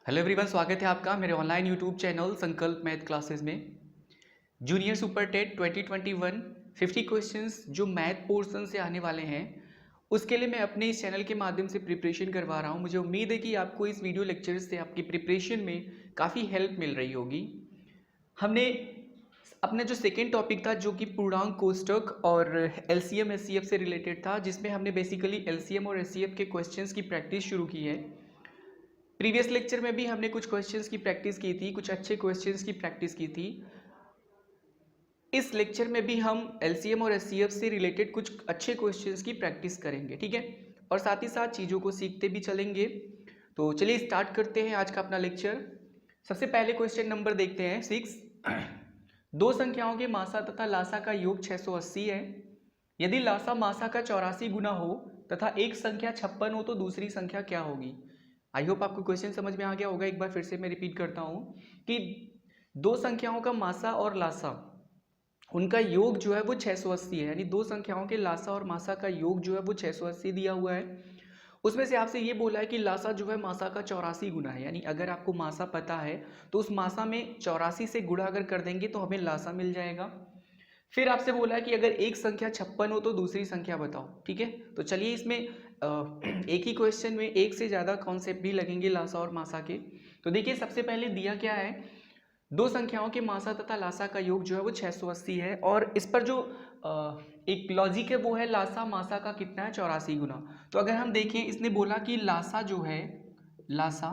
Hello everyone, स्वागत है आपका मेरे ऑनलाइन यूट्यूब चैनल संकल्प मैथ क्लासेस में। जूनियर सुपर टेट 2021 50 क्वेश्चंस जो मैथ पोर्शन से आने वाले हैं उसके लिए मैं अपने इस चैनल के माध्यम से प्रिपरेशन करवा रहा हूं। मुझे उम्मीद है कि आपको इस वीडियो लेक्चर से आपकी प्रिपरेशन में काफ़ी हेल्प मिल रही होगी। हमने अपना जो सेकेंड टॉपिक था जो कि पूर्णांक कोष्ठक और एलसीएम एचसीएफ से रिलेटेड था, जिसमें हमने बेसिकली एलसीएम और एचसीएफ के क्वेश्चंस की प्रैक्टिस शुरू की है। प्रीवियस लेक्चर में भी हमने कुछ क्वेश्चंस की प्रैक्टिस की थी, कुछ अच्छे क्वेश्चंस की प्रैक्टिस की थी। इस लेक्चर में भी हम एलसीएम और एचसीएफ से रिलेटेड कुछ अच्छे क्वेश्चंस की प्रैक्टिस करेंगे, ठीक है, और साथ ही साथ चीज़ों को सीखते भी चलेंगे। तो चलिए स्टार्ट करते हैं आज का अपना लेक्चर। सबसे पहले क्वेश्चन नंबर देखते हैं 6। दो संख्याओं के मासा तथा लासा का योग 680 है। यदि लासा मासा का 84 गुना हो तथा एक संख्या 56 हो तो दूसरी संख्या क्या होगी। आई होप आपको क्वेश्चन समझ में आ गया होगा। एक बार फिर से मैं रिपीट करता हूं कि दो संख्याओं का मासा और लासा, उनका योग जो है वो 680 है, यानी दो संख्याओं के लासा और मासा का योग जो है वो 680 दिया हुआ है। उसमें से आपसे ये बोला है कि लासा जो है मासा का 84 गुना है, यानी अगर आपको मासा पता है तो उस मासा में 84 से गुणा अगर कर देंगे तो हमें लासा मिल जाएगा। फिर आपसे बोला है कि अगर एक संख्या 56 हो तो दूसरी संख्या बताओ, ठीक है। तो चलिए इसमें एक ही क्वेश्चन में एक से ज़्यादा कॉन्सेप्ट भी लगेंगे लासा और मासा के। तो देखिए सबसे पहले दिया क्या है, दो संख्याओं के मासा तथा लासा का योग जो है वो 680 है, और इस पर जो एक लॉजिक है वो है लासा मासा का कितना है, 84 गुना। तो अगर हम देखें, इसने बोला कि लासा जो है, लासा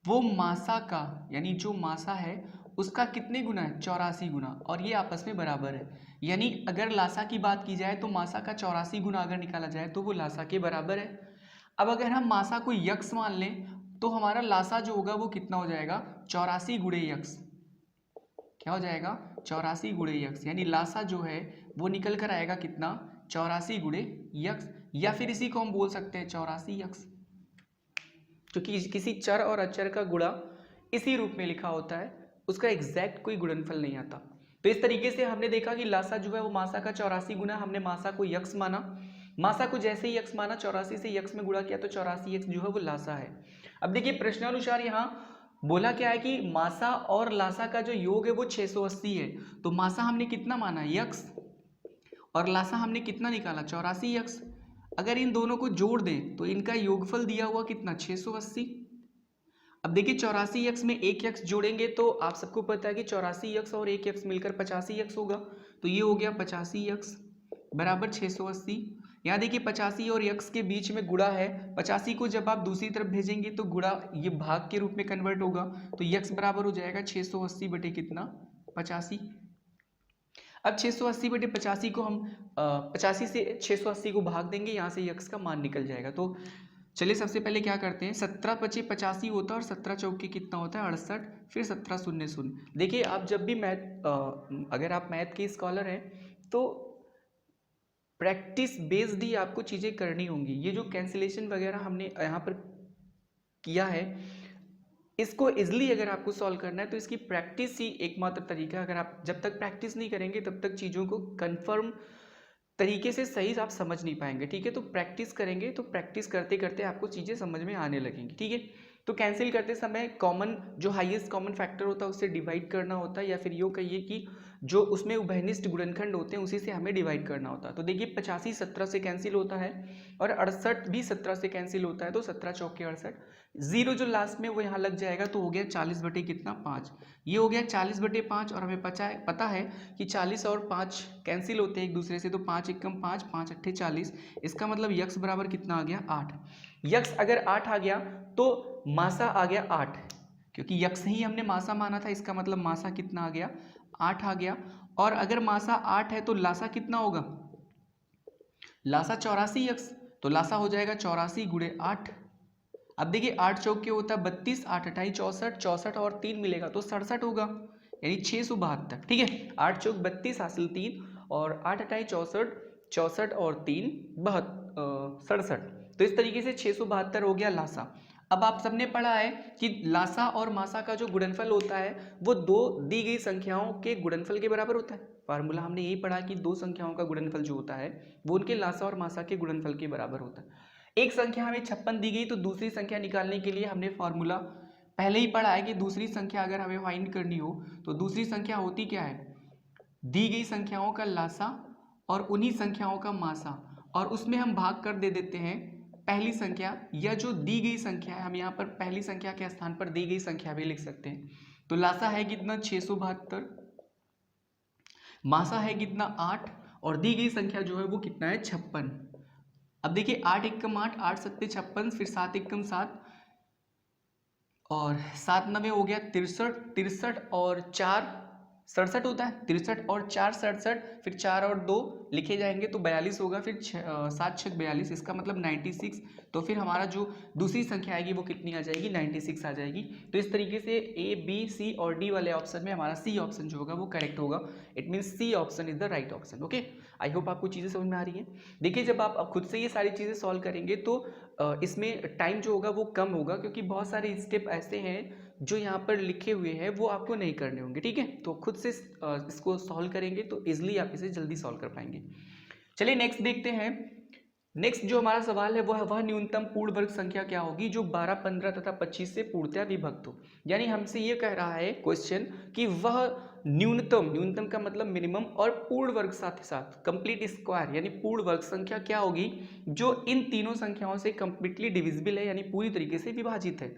वो मासा का, यानी जो मासा है उसका कितने गुना है, 84 गुना, और ये आपस में बराबर है। यानी अगर लासा की बात की जाए तो मासा का 84 गुना अगर निकाला जाए तो वो लासा के बराबर है। अब अगर हम मासा को यक्स मान लें तो हमारा लासा जो होगा वो कितना हो जाएगा, 84 गुणे यक्स। क्या हो जाएगा, 84 गुणे यक्स, यानी लासा जो है वो निकल कर आएगा कितना, 84 गुणे यक्स, या फिर इसी को हम बोल सकते हैं 84 यक्स, क्योंकि किसी चर और अचर का गुणा इसी रूप में लिखा होता है, उसका एग्जैक्ट कोई गुणनफल नहीं आता। तो इस तरीके से हमने देखा कि लासा जो है वो मासा का 84 गुना, हमने मासा को यक्स माना, मासा को जैसे ही यक्स माना 84 से यक्स में गुणा किया तो 84 यक्स जो है वो लासा है। अब देखिए प्रश्नानुसार यहाँ बोला क्या है कि मासा और लासा का जो योग है वो 680 है। तो मासा हमने कितना माना, यक्स, और लासा हमने कितना निकाला, 84 यक्स। अगर इन दोनों को जोड़ दें तो इनका योगफल दिया हुआ कितना, 680। अब देखिए 84 यक्स में एक यक्स जोड़ेंगे तो आप सबको पता है कि 84 यक्स और एक यक्स मिलकर 85 यक्स होगा। तो ये हो गया 85 यक्स बराबर 680। यहाँ देखिए 85 और यक्स के बीच में गुणा है, 85 को जब आप दूसरी तरफ भेजेंगे तो गुणा ये भाग के रूप में कन्वर्ट होगा, तो यक्स बराबर हो जाएगा 680 बटे कितना, 85। अब 680 बटे 85 को हम 85 से 680 को भाग देंगे, यहाँ से यक्स का मान निकल जाएगा। तो चलिए सबसे पहले क्या करते हैं, 17 पचे 85 होता है और 17 चौके कितना होता है, 68, फिर 17 शून्य शून्य। देखिए आप जब भी अगर आप मैथ के स्कॉलर हैं तो प्रैक्टिस बेस्ड ही आपको चीज़ें करनी होंगी। ये जो कैंसिलेशन वगैरह हमने यहाँ पर किया है, इसको इजली अगर आपको सॉल्व करना है तो इसकी प्रैक्टिस ही एकमात्र तरीका है। अगर आप जब तक प्रैक्टिस नहीं करेंगे तब तक चीज़ों को कंफर्म तरीके से सही आप समझ नहीं पाएंगे, ठीक है। तो प्रैक्टिस करेंगे तो प्रैक्टिस करते करते आपको चीज़ें समझ में आने लगेंगी, ठीक है। तो कैंसिल करते समय कॉमन जो हाईएस्ट कॉमन फैक्टर होता है उससे डिवाइड करना होता है, या फिर यूँ कहिए कि जो उसमें उभयनिष्ठ गुणनखंड होते हैं उसी से हमें डिवाइड करना होता है। तो देखिए 85 17 से कैंसिल होता है और 68 भी 17 से कैंसिल होता है, तो 17 चौके 68, जीरो जो लास्ट में वो यहाँ लग जाएगा, तो हो गया 40 बटे कितना, 5। ये हो गया 40 बटे 5, और हमें पता है कि 40 और 5 कैंसिल होते हैं एक दूसरे से, तो 5 एकम 5, 5 अट्ठे 40। इसका मतलब यक्स बराबर कितना आ गया, 8। यक्स अगर 8 आ गया तो मासा आ गया 8, क्योंकि यक्स ही हमने मासा माना था, इसका मतलब मासा कितना आ गया, 8 आ गया। और अगर मासा 8 है तो लासा कितना होगा, लासा 84 यक्स, तो लासा हो जाएगा 84 गुणे 8। अब देखिए 8 चौक के होता है 32, 8 अट्ठाई 64, 64 और 3 मिलेगा तो 67 होगा, यानी 672, ठीक है। 8 चौक 32 हासिल 3, और 8 अट्ठाई 64, 64 और 3 67। तो इस तरीके से 672 हो गया लासा। अब आप सबने पढ़ा है कि लासा और मासा का जो गुणनफल होता है वो दो दी गई संख्याओं के गुणनफल के बराबर होता है। फार्मूला हमने यही पढ़ा कि दो संख्याओं का गुणनफल जो होता है वो उनके लासा और मासा के गुणनफल के बराबर होता है। एक संख्या हमें 56 दी गई तो दूसरी संख्या निकालने के लिए हमने फॉर्मूला पहले ही पढ़ा है कि दूसरी संख्या अगर हमें फाइंड करनी हो तो दूसरी संख्या होती क्या है, दी गई संख्याओं का लासा और उन्हीं संख्याओं का मासा, और उसमें हम भाग कर दे देते हैं पहली संख्या, या जो दी गई संख्या है हम यहाँ पर पहली संख्या के स्थान पर दी गई संख्या भी लिख सकते हैं। तो लासा है कितना 672, मासा है कितना 8, और दी गई संख्या जो है वो कितना है 56। अब देखिए 8 एकम 8, 8 सत्ते 56, फिर 7 एकम 7 और 7 9 हो गया 63, 63 और 4 67 होता है, 63 और 4 67, फिर 4 और 2 लिखे जाएंगे तो 42 होगा, फिर 7 6 42, इसका मतलब 96। तो फिर हमारा जो दूसरी संख्या आएगी वो कितनी आ जाएगी, 96 आ जाएगी। तो इस तरीके से ए बी सी और डी वाले ऑप्शन में हमारा सी ऑप्शन जो होगा वो करेक्ट होगा। It means C option is the right option. Okay, I hope आपको चीज़ें समझ में आ रही है। देखिए जब आप खुद से ये सारी चीज़ें सॉल्व करेंगे तो इसमें टाइम जो होगा वो कम होगा, क्योंकि बहुत सारे स्टेप ऐसे हैं जो यहाँ पर लिखे हुए हैं वो आपको नहीं करने होंगे। ठीक है, तो खुद से इसको सॉल्व करेंगे तो इजिली आप इसे जल्दी सॉल्व कर पाएंगे। चलिए नेक्स्ट देखते हैं। नेक्स्ट जो हमारा सवाल है वह न्यूनतम पूर्ण वर्ग संख्या क्या होगी जो 12, 15 तथा 25 से पूर्णतया विभक्त हो। यानी हमसे ये कह रहा है क्वेश्चन कि वह न्यूनतम का मतलब मिनिमम, और पूर्ण वर्ग साथ ही साथ कंप्लीट स्क्वायर यानी पूर्ण वर्ग संख्या क्या होगी जो इन तीनों संख्याओं से कंप्लीटली डिविजिबल है, यानी पूरी तरीके से विभाजित है।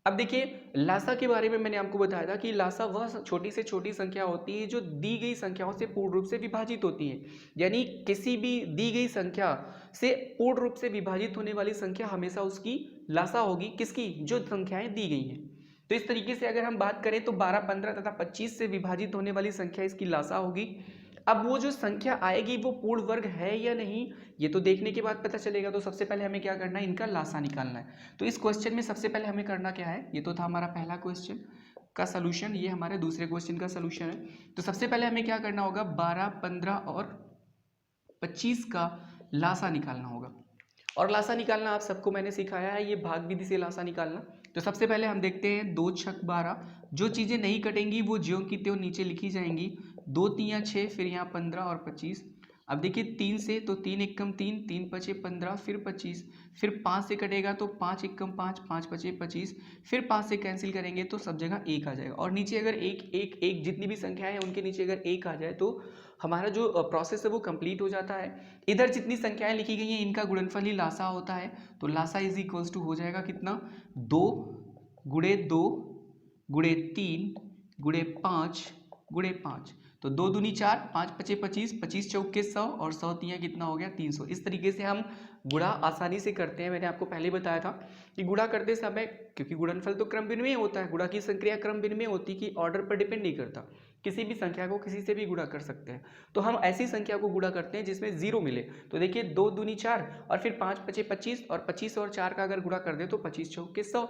अब देखिए लासा के बारे में मैंने आपको बताया था कि लासा वह छोटी से छोटी संख्या होती है जो दी गई संख्याओं से पूर्ण रूप से विभाजित होती है। यानी किसी भी दी गई संख्या से पूर्ण रूप से विभाजित होने वाली संख्या हमेशा उसकी लासा होगी, किसकी, जो संख्याएं दी गई हैं। तो इस तरीके से अगर हम बात करें तो 12, 15 तथा 25 से विभाजित होने वाली संख्या इसकी लासा होगी। अब वो जो संख्या आएगी वो पूर्ण वर्ग है या नहीं ये तो देखने के बाद पता चलेगा। तो सबसे पहले हमें क्या करना है, इनका लासा निकालना है। तो इस क्वेश्चन में सबसे पहले हमें करना क्या है, ये तो था हमारा पहला क्वेश्चन का सलूशन, ये हमारे दूसरे क्वेश्चन का सलूशन है। तो सबसे पहले हमें क्या करना होगा, 12, 15 और 25 का लासा निकालना होगा। और लासा निकालना आप सबको मैंने सिखाया है, ये भाग विधि से लासा निकालना। तो सबसे पहले हम देखते हैं 2 छक 12, जो चीज़ें नहीं कटेंगी वो ज्यों की त्यों नीचे लिखी जाएंगी। 2 3 6, फिर यहाँ 15 और 25। अब देखिए 3 से तो 3 एकम 3, 3 पचे 15, फिर 25, फिर 5 से कटेगा तो 5 एकम 5, 5 पचे 25, फिर 5 से कैंसिल करेंगे तो सब जगह 1 आ जाएगा। और नीचे अगर 1 1 1 जितनी भी संख्या है उनके नीचे अगर 1 आ जाए तो हमारा जो प्रोसेस है वो कंप्लीट हो जाता है। इधर जितनी संख्याएं लिखी गई हैं इनका गुणनफल ही लासा होता है। तो लासा इज इक्वल्स टू हो जाएगा कितना, 2 गुणे 2 गुणे 3 गुणे 5 गुणे 5। तो 2 दूनी 4, 5 पचे 25, 25 चौके 100 और 100 तियाँ कितना हो गया 300। इस तरीके से हम गुणा आसानी से करते हैं। मैंने आपको पहले बताया था कि गुणा करते समय, क्योंकि गुणनफल तो क्रम विनिमय होता है, गुणा की संक्रिया क्रम विनिमय होती है कि ऑर्डर पर डिपेंड नहीं करता, किसी भी संख्या को किसी से भी गुणा कर सकते हैं। तो हम ऐसी संख्या को गुणा करते हैं जिसमें 0 मिले। तो देखिए 2 दूनी 4 और फिर 5 पचे 25 और 25 और 4 का अगर गुणा कर दे तो 25 चौके 100,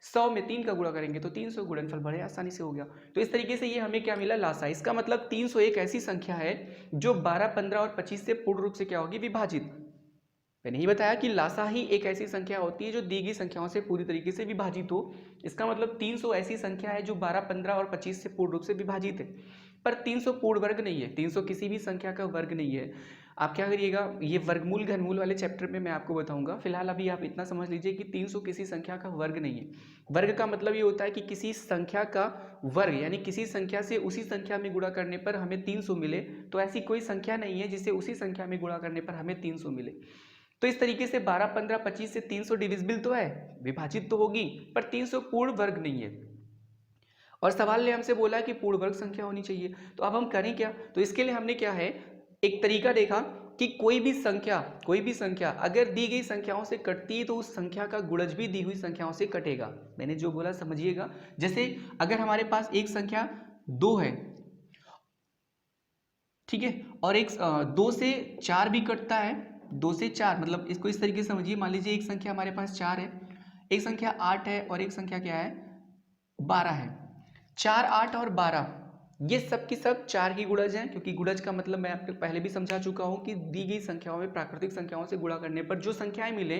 100 में 3 का गुणा करेंगे तो 300, गुणनफल बड़े आसानी से हो गया। तो इस तरीके से ये हमें क्या मिला, लासा। इसका मतलब 300 एक ऐसी संख्या है जो 12, 15 और 25 से पूर्ण रूप से क्या होगी, विभाजित। मैंने ही बताया कि लासा ही एक ऐसी संख्या होती है जो दी गई संख्याओं से पूरी तरीके से विभाजित हो। इसका मतलब 300 ऐसी संख्या है जो 12, 15 और 25 से पूर्ण रूप से विभाजित है। पर 300 पूर्ण वर्ग नहीं है, 300 किसी भी संख्या का वर्ग नहीं है। आप क्या करिएगा, ये वर्गमूल घनमूल वाले चैप्टर में मैं आपको बताऊंगा। फिलहाल अभी आप इतना समझ लीजिए कि 300 किसी संख्या का वर्ग नहीं है। वर्ग का मतलब ये होता है कि किसी संख्या का वर्ग, यानी किसी संख्या से उसी संख्या में गुणा करने पर हमें 300 मिले। तो ऐसी कोई संख्या नहीं है जिसे उसी संख्या में गुणा करने पर हमें 300 मिले। तो इस तरीके से 12, 15, 25 से 300 डिविजिबल तो है, विभाजित तो होगी, पर 300 पूर्ण वर्ग नहीं है। और सवाल ने हमसे बोला कि पूर्ण वर्ग संख्या होनी चाहिए। तो अब हम करें क्या, तो इसके लिए हमने क्या है, एक तरीका देखा कि कोई भी संख्या अगर दी गई संख्याओं से कटती है तो उस संख्या का गुणज भी दी हुई संख्याओं से कटेगा। मैंने जो बोला समझिएगा। जैसे अगर हमारे पास एक संख्या 2 है, ठीक है, और एक 2 से 4 भी कटता है, 2 से 4 मतलब इसको इस तरीके से समझिए। मान लीजिए एक संख्या हमारे पास 4 है, एक संख्या 8 है और एक संख्या क्या है, 12 है। 4, 8 और 12 ये सब की सब 4 ही गुणज हैं, क्योंकि गुणज का मतलब मैं आपको पहले भी समझा चुका हूं कि दी गई संख्याओं में प्राकृतिक संख्याओं से गुणा करने पर जो संख्याएं मिले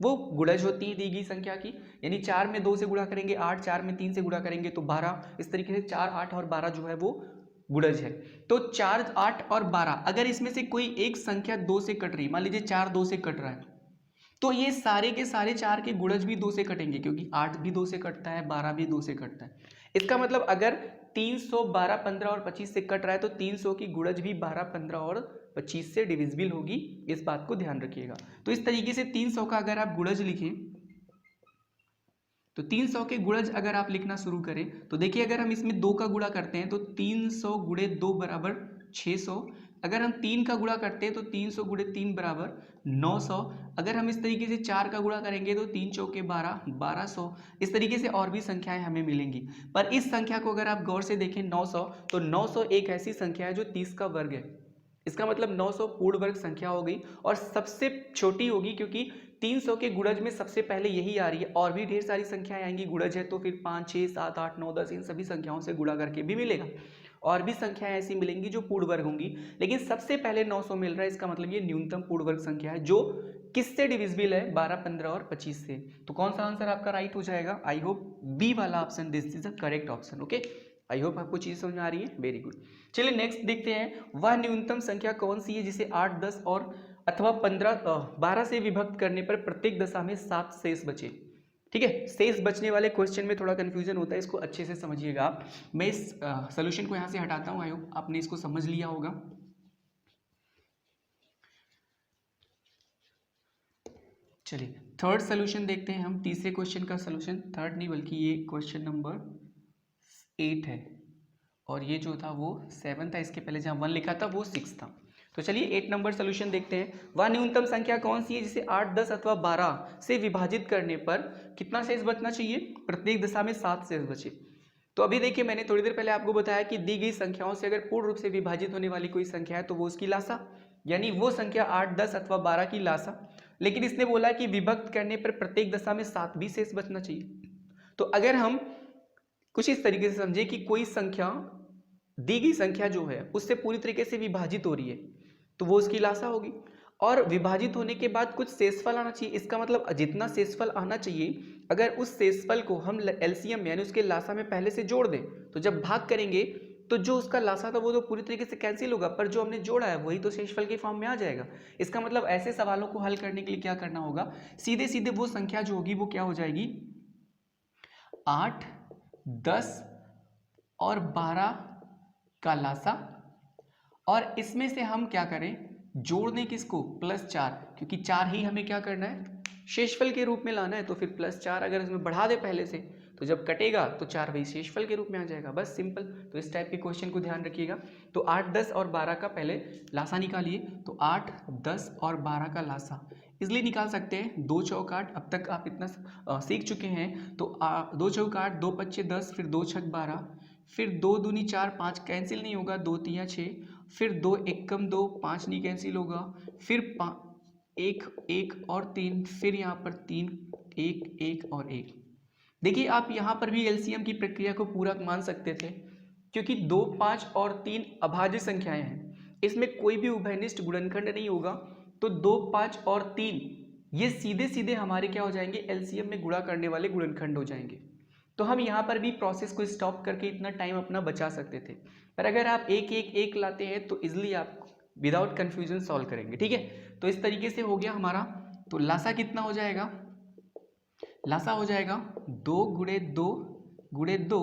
वो गुणज होती है दी गई संख्या की। यानी 4 में 2 से गुणा करेंगे 8, 4 में 3 से गुणा करेंगे तो 12। इस तरीके से 4, 8 और 12 जो है वो गुणज है। तो 4, 8 और 12 अगर इसमें से कोई एक संख्या 2 से कट रही, मान लीजिए 4 2 से कट रहा है, तो ये सारे के सारे 4 के गुणज भी 2 से कटेंगे, क्योंकि 8 भी 2 से कटता है, 12 भी 2 से कटता है। इसका मतलब अगर 300 12 15 और 25 से कट रहा है तो 300 की गुणज भी 12 15 और 25 से डिविजिबल होगी, इस बात को ध्यान रखिएगा। तो इस तरीके से 300 का अगर आप गुणज लिखें तो 300 के गुणज अगर आप लिखना शुरू करें तो देखिए, अगर हम इसमें 2 का गुणा करते हैं तो 300 गुणे 2 बराबर 600। अगर हम 3 का गुणा करते हैं तो 300 गुणे 3 बराबर 900। अगर हम इस तरीके से 4 का गुणा करेंगे तो 3 चौके 12 1200। इस तरीके से और भी संख्याएं हमें मिलेंगी, पर इस संख्या को अगर आप गौर से देखें 900, तो 900 एक ऐसी संख्या है जो 30 का वर्ग है। इसका मतलब 900 पूर्ण वर्ग संख्या हो गई और सबसे छोटी होगी, क्योंकि 300 के गुणज में सबसे पहले यही आ रही है। और भी ढेर सारी संख्याएं आएंगी, गुणज है तो फिर 5 6 7 8 9 10 इन सभी संख्याओं से गुणा करके भी मिलेगा। और भी संख्याएं ऐसी मिलेंगी जो पूर्ण वर्ग होंगी, लेकिन सबसे पहले 900 मिल रहा है। इसका मतलब ये न्यूनतम पूर्ण वर्ग संख्या है जो किससे डिविजिबल है, 12 15 और 25 से। तो कौन सा आंसर आपका राइट हो जाएगा? आई होप बी वाला option, this is the correct option. Okay, I hope आपको चीज समझ में आ रही है। Very good. चलिए नेक्स्ट देखते हैं, वह न्यूनतम संख्या कौन सी है जिसे 8 10 और अथवा 12 से विभक्त करने पर प्रत्येक दशा में 7 शेष बचे। ठीक है, शेष बचने वाले क्वेश्चन में थोड़ा कंफ्यूजन होता है, इसको अच्छे से समझिएगा आप। मैं इस सोल्यूशन को यहाँ से हटाता हूँ। आई होप आपने इसको समझ लिया होगा। चलिए थर्ड सोल्यूशन देखते हैं हम, तीसरे क्वेश्चन का सोल्यूशन। थर्ड नहीं बल्कि ये क्वेश्चन नंबर 8 है और ये जो था वो 7 था। इसके पहले जहाँ 1 लिखा था वो 6 था। तो चलिए 8 नंबर सोल्यूशन देखते हैं। वह न्यूनतम संख्या कौन सी है जिसे 8 10 अथवा 12 से विभाजित करने पर कितना शेष बचना चाहिए? प्रत्येक दशा में 7 शेष बचे। तो अभी देखिए, मैंने थोड़ी देर पहले आपको बताया कि दी गई संख्याओं से अगर पूर्ण रूप से विभाजित होने वाली कोई संख्या है तो वो उसकी लासा, यानी वो संख्या 8 10 अथवा 12 की लासा। लेकिन इसने बोला कि विभक्त करने पर प्रत्येक दशा में 7 भी शेष बचना चाहिए। तो अगर हम कुछ इस तरीके से समझे कि कोई संख्या, दी गई संख्या जो है उससे पूरी तरीके से विभाजित हो रही है तो वो उसकी लासा होगी, और विभाजित होने के बाद कुछ शेषफल आना चाहिए। इसका मतलब जितना शेषफल आना चाहिए, अगर उस शेषफल को हम एलसीएम यानी उसके लासा में पहले से जोड़ दें तो जब भाग करेंगे तो जो उसका लासा था वो तो पूरी तरीके से कैंसिल होगा, पर जो हमने जोड़ा है वही तो शेषफल के फॉर्म में आ जाएगा। इसका मतलब ऐसे सवालों को हल करने के लिए क्या करना होगा, सीधे सीधे वो संख्या जो होगी वो क्या हो जाएगी, 8 10 और 12 का लासा, और इसमें से हम क्या करें, जोड़ दें किसको, +4, क्योंकि 4 ही हमें क्या करना है, शेषफल के रूप में लाना है। तो फिर +4 अगर इसमें बढ़ा दे पहले से तो जब कटेगा तो 4 वही शेषफल के रूप में आ जाएगा, बस सिंपल। तो इस टाइप के क्वेश्चन को ध्यान रखिएगा। तो 8 10 और 12 का पहले लासा निकालिए। तो 8 10 और 12 का लासा इसलिए निकाल सकते हैं 2 चौक 8। अब तक आप इतना सीख चुके हैं। तो 2 चौक 8, 2 पच्चे 10, फिर 2 छक 12, फिर 2 दूनी 4, 5 कैंसिल नहीं होगा, 2 तिया 6, फिर 2 एकम 2, 5 नहीं कैंसिल होगा, फिर 1 1 और 3, फिर यहाँ पर 3 1 1 और 1। देखिए आप यहाँ पर भी एलसीएम की प्रक्रिया को पूरा मान सकते थे, क्योंकि 2 5 और 3 अभाज्य संख्याएं हैं, इसमें कोई भी उभयनिष्ठ गुणनखंड नहीं होगा। तो 2 5 और 3 ये सीधे सीधे हमारे क्या हो जाएंगे, एलसीएम में गुणा करने वाले गुणनखंड हो जाएंगे। तो हम यहाँ पर भी प्रोसेस को स्टॉप करके इतना टाइम अपना बचा सकते थे, पर अगर आप 1 1 1 लाते हैं तो इजिली आप विदाउट कन्फ्यूजन सॉल्व करेंगे। ठीक है, तो इस तरीके से हो गया हमारा। तो लासा कितना हो जाएगा, लासा हो जाएगा 2 गुणे 2 गुणे 2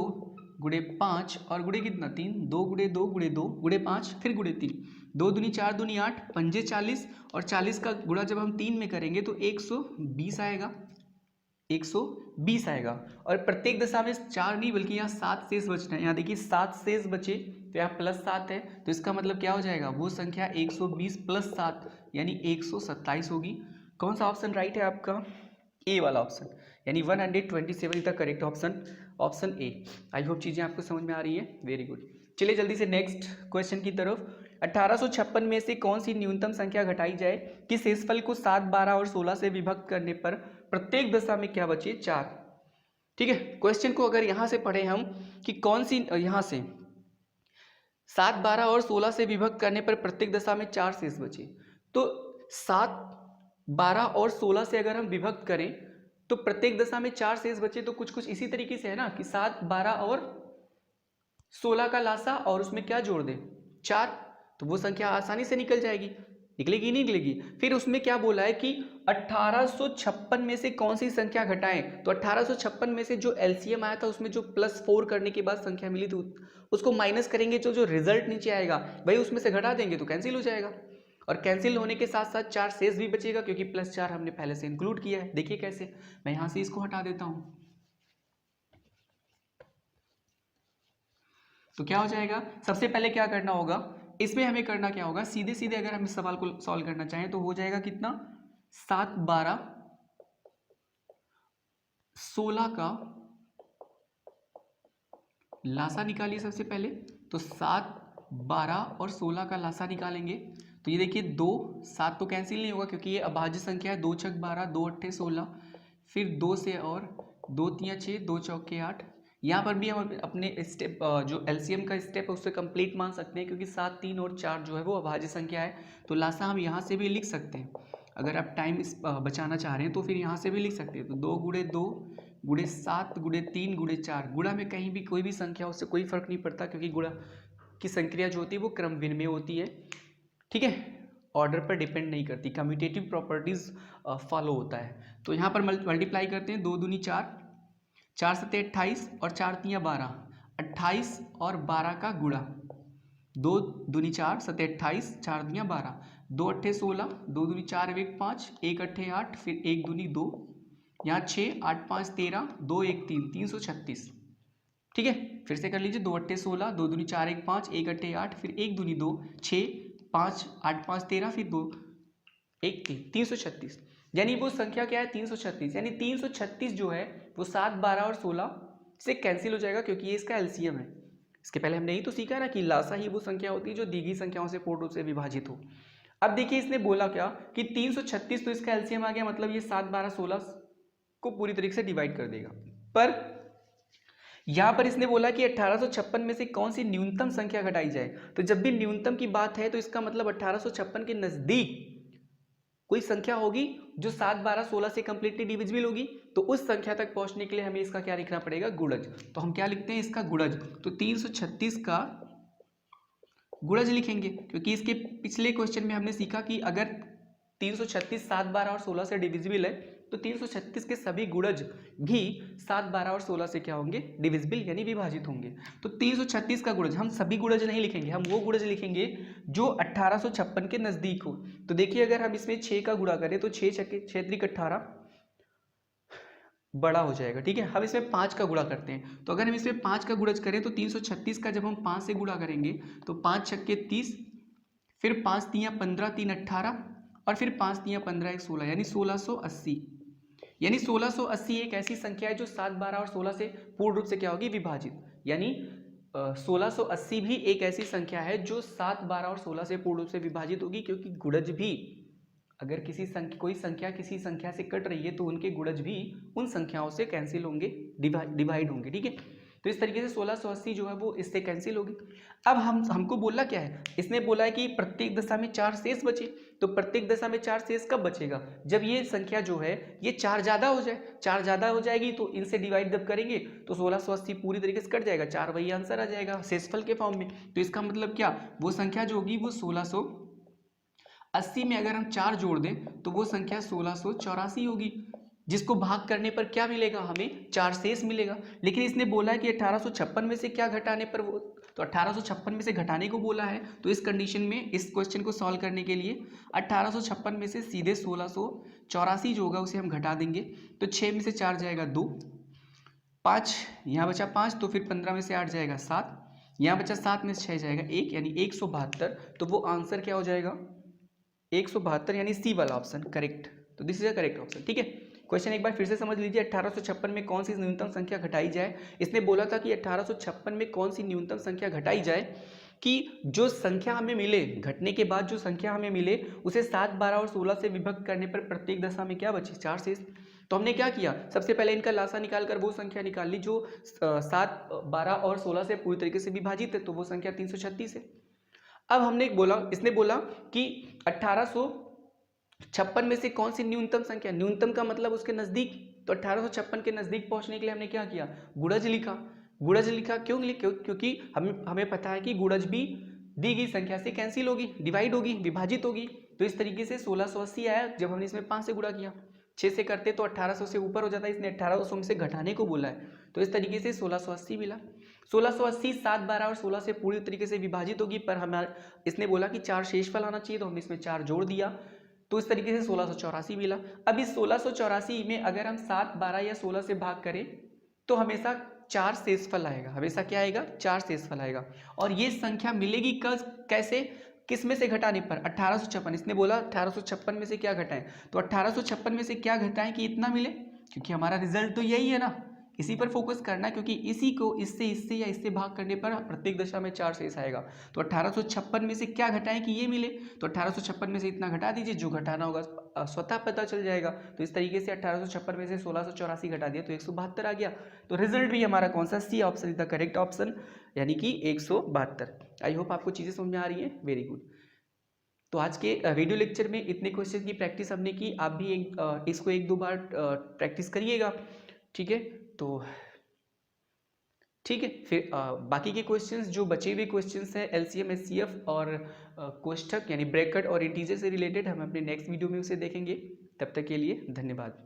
गुणे 5 और गुणे कितना 3, 2 गुणे 2 गुणे 2 गुणे 5 फिर गुणे 3, 2 दूनी 4 दूनी 8, पंजे 40 और 40 का गुणा जब हम 3 में करेंगे तो 120 आएगा, 120 आएगा। और प्रत्येक दशा में 4 नहीं बल्कि यहाँ 7 शेष बचना है। यहाँ देखिए 7 शेष बचे तो यहाँ +7 है, तो इसका मतलब क्या हो जाएगा, वो संख्या 120 + 7 यानी 127 होगी। कौन सा ऑप्शन राइट है आपका, ए वाला ऑप्शन, यानी 127 is the correct option, option A. I hope चीज़ें आपको समझ में आ रही है। Very good. चलिए जल्दी से नेक्स्ट क्वेश्चन की तरफ। 1856 में से कौन सी न्यूनतम संख्या घटाई जाए कि शेषफल को 7 12 और 16 से विभक्त करने पर प्रत्येक दशा में क्या बचे, 4। ठीक है, क्वेश्चन को अगर यहाँ से पढ़े हम कि कौन सी, यहाँ से 7 12 और 16 से विभक्त करने पर प्रत्येक दशा में 4 शेष बचे, तो 7 12 और 16 से अगर हम विभक्त करें तो प्रत्येक दशा में 4 शेष बचे। तो कुछ कुछ इसी तरीके से है ना कि 7 12 और 16 का लासा और उसमें क्या जोड़ दें, 4, तो वो संख्या आसानी से निकल जाएगी। निकलेगी नहीं निकलेगी। फिर उसमें क्या बोला है कि 1856 में से कौन सी संख्या घटाएं, तो 1856 में से जो एलसीएम आया था उसमें जो +4 करने के बाद संख्या मिली थी उसको माइनस करेंगे, जो जो रिजल्ट नीचे आएगा भाई उसमें से घटा देंगे तो कैंसिल हो जाएगा। और कैंसिल होने के साथ साथ 4 शेष भी बचेगा क्योंकि +4 हमने पहले से इंक्लूड किया है। देखिए कैसे, मैं यहां से इसको हटा देता हूं तो क्या हो जाएगा। सबसे पहले क्या करना होगा, इसमें हमें करना क्या होगा, सीधे सीधे अगर हम इस सवाल को सॉल्व करना चाहें तो हो जाएगा कितना, 7 12 16 का लासा निकालिए सबसे पहले। तो 7 12 और 16 का लासा निकालेंगे तो ये देखिए 2 7 तो कैंसिल नहीं होगा क्योंकि ये अभाज्य संख्या है, 2 छक 12 2 अट्ठे 16, फिर 2 से और 2 तियां 6 2 चौके 8। यहाँ पर भी हम अपने स्टेप जो एलसीएम का स्टेप है उससे कंप्लीट मान सकते हैं क्योंकि 7 3 और 4 जो है वो अभाज्य संख्या है। तो लासा हम यहाँ से भी लिख सकते हैं, अगर आप टाइम बचाना चाह रहे हैं तो फिर यहाँ से भी लिख सकते हैं। तो 2 गुणे 2 गुणे 7 गुणे 3 गुणे 4, गुणा में कहीं भी कोई भी संख्या उससे कोई फर्क नहीं पड़ता क्योंकि गुणा की संक्रिया जो होती है वो क्रमविन में होती है, ठीक है, ऑर्डर पर डिपेंड नहीं करती, कम्यूटेटिव प्रॉपर्टीज फॉलो होता है। तो यहाँ पर मल्टीप्लाई करते हैं, 2 दूनी 4 4 सत्ते 28 और 4 तियां 12, 28 और 12 का गुणा, 2 दूनी 4 सत्ते 28 4 तियां 12, 2 अट्ठे 16 2 दूनी 4 1 5 1 अट्ठे 8, फिर 1 दूनी 2, यहाँ 6 8 5 13 2 1 3 336, ठीक है। फिर से कर लीजिए, 2 अट्ठे 16 2 दूनी 4 1 5 1 अट्ठे 8, फिर 1 दूनी 2 6 5 8 5 13, फिर 2 1 3 336, यानी वो संख्या क्या है 336, यानी 336 जो है वो 7 12 और 16 से कैंसिल हो जाएगा क्योंकि ये इसका एलसीएम है। इसके पहले हमने यही तो सीखा ना कि लासा ही वो संख्या होती है जो दी गई संख्याओं से पूर्ण रूप से विभाजित हो। अब देखिए इसने बोला क्या कि 336 तो इसका एलसीएम आ गया, मतलब ये 7 12 16 को पूरी तरीके से डिवाइड कर देगा। पर यहां पर इसने बोला कि 1856 में से कौन सी न्यूनतम संख्या घटाई जाए, तो जब भी न्यूनतम की बात है तो इसका मतलब 1856 के नजदीक कोई संख्या होगी जो 7 12 16 से कंप्लीटली डिविजिबल होगी, तो उस संख्या तक पहुंचने के लिए हमें इसका क्या लिखना पड़ेगा, गुणज। तो हम क्या लिखते हैं, इसका गुणज। तो 336 का गुणज लिखेंगे क्योंकि इसके पिछले क्वेश्चन में हमने सीखा कि अगर 336 7 12 और 16 से डिविजिबल है तो 336 के सभी गुणज भी 7 12 और 16 से क्या होंगे, डिविजिबल यानी विभाजित होंगे। तो 336 का गुणज, हम सभी गुणज नहीं लिखेंगे, हम वो गुणज लिखेंगे जो 1856 के नजदीक हो। तो देखिए अगर हम इसमें 6 का गुणा करें तो 6 त्रिक 18 बड़ा हो जाएगा, ठीक है। हम इसमें 5 का गुणा करते हैं, तो अगर हम इसमें 5 का गुणज करें तो 336 का जब हम 5 से गुणा करेंगे तो 5 छक्के 30, फिर 5 तियां 15 3 18, और फिर 5 तियां 15 1 16, यानी 1680। यानी 1680 एक ऐसी संख्या है जो 7 12 और 16 से पूर्ण रूप से क्या होगी, विभाजित। यानी 1680 भी एक ऐसी संख्या है जो 7 12 और 16 से पूर्ण रूप से विभाजित होगी, क्योंकि गुणज भी अगर कोई संख्या किसी संख्या से कट रही है तो उनके गुणज भी उन संख्याओं से कैंसिल होंगे, डिवाइड होंगे, ठीक है। तो इस तरीके से 1680 जो है वो इससे कैंसिल होगी। अब हमको बोला क्या है, इसने बोला है कि प्रत्येक दशा में 4 शेष बचे। तो प्रत्येक दशा में 4 शेष कब बचेगा, जब ये संख्या जो है ये 4 ज्यादा हो जाए। 4 ज्यादा हो जाएगी तो इनसे डिवाइड जब करेंगे तो 1680 पूरी तरीके से कट जाएगा, 4 वही आंसर आ जाएगा शेषफल के फॉर्म में। तो इसका मतलब क्या, वो संख्या जो होगी वो 1680 में अगर हम 4 जोड़ दें तो वो संख्या 1684 होगी, जिसको भाग करने पर क्या मिलेगा, हमें 4 शेष मिलेगा। लेकिन इसने बोला है कि 1856 में से क्या घटाने पर वो, तो 1856 में से घटाने को बोला है। तो इस कंडीशन में इस क्वेश्चन को सॉल्व करने के लिए 1856 में से सीधे 1684 जो होगा उसे हम घटा देंगे। तो 6 में से 4 जाएगा 2, 5 यहाँ बचा 5, तो फिर 15 में से 8 जाएगा 7, यहाँ बचा 7 में से 6 जाएगा 1, यानी 172। तो वो आंसर क्या हो जाएगा, 172, यानी सी वाला ऑप्शन करेक्ट। तो this is a correct option, ठीक है। क्वेश्चन एक बार फिर से समझ लीजिए, 1856 में कौन सी न्यूनतम संख्या घटाई जाए। इसने बोला था कि 1856 में कौन सी न्यूनतम संख्या घटाई जाए कि जो संख्या हमें मिले, घटने के बाद जो संख्या हमें मिले उसे 7 12 और 16 से विभक्त करने पर प्रत्येक दशा में क्या बचे, 4 शेष। तो हमने क्या किया, सबसे पहले इनका लासा निकाल कर वो संख्या निकाल ली जो 7 12 और 16 से पूरी तरीके से विभाजित है, तो वो संख्या 336 है। अब हमने इसने बोला कि 1856 में से कौन सी न्यूनतम संख्या, न्यूनतम का मतलब उसके नजदीक, तो 1856 के नजदीक पहुंचने के लिए हमने क्या किया, गुणज लिखा। गुणज लिखा क्यों लिखा, क्योंकि हमें पता है कि गुणज भी दी गई संख्या से कैंसिल होगी, डिवाइड होगी, विभाजित होगी। तो इस तरीके से 1680 आया जब हमने इसमें 5 से गुणा किया। 6 से करते तो 1800 से ऊपर हो जाता है, इसने 1800 में से घटाने को बोला है, तो इस तरीके से 1680 मिला। 1680 7, 12 और 16 से पूरी तरीके से विभाजित होगी, पर हमारे इसने बोला कि 4 शेषफल आना चाहिए, तो हमने इसमें 4 जोड़ दिया, तो इस तरीके से 1684 मिला। अब इस 1684 में अगर हम 7, 12 या 16 से भाग करें तो हमेशा 4 शेषफल आएगा, हमेशा क्या आएगा, 4 शेषफल आएगा। और ये संख्या मिलेगी कैसे, किस में से घटाने पर, 1856। इसने बोला 1856 में से क्या घटाएं, तो 1856 में से क्या घटाएं कि इतना मिले, क्योंकि हमारा रिजल्ट तो यही है ना, इसी पर फोकस करना है, क्योंकि इसी को इससे या इससे भाग करने पर प्रत्येक दशा में 4 शेष आएगा। तो 1856 में से क्या घटाएं कि ये मिले, तो 1856 में से इतना घटा दीजिए, जो घटाना होगा स्वतः पता चल जाएगा। तो इस तरीके से 1856 में से 1684 घटा दिया तो 172 आ गया। तो रिजल्ट भी हमारा कौन सा, C option is the correct option, यानी कि 172। आई होप आपको चीज़ें समझ में आ रही हैं, वेरी गुड। तो आज के वीडियो लेक्चर में इतने क्वेश्चन की प्रैक्टिस हमने की, आप भी इसको 1-2 बार प्रैक्टिस करिएगा, ठीक है। तो ठीक है, फिर बाकी के क्वेश्चंस जो बचे हुए क्वेश्चंस हैं एलसीएम, एचसीएफ और कोष्ठक यानी ब्रैकेट और इंटीजर से रिलेटेड, हम अपने नेक्स्ट वीडियो में उसे देखेंगे। तब तक के लिए धन्यवाद।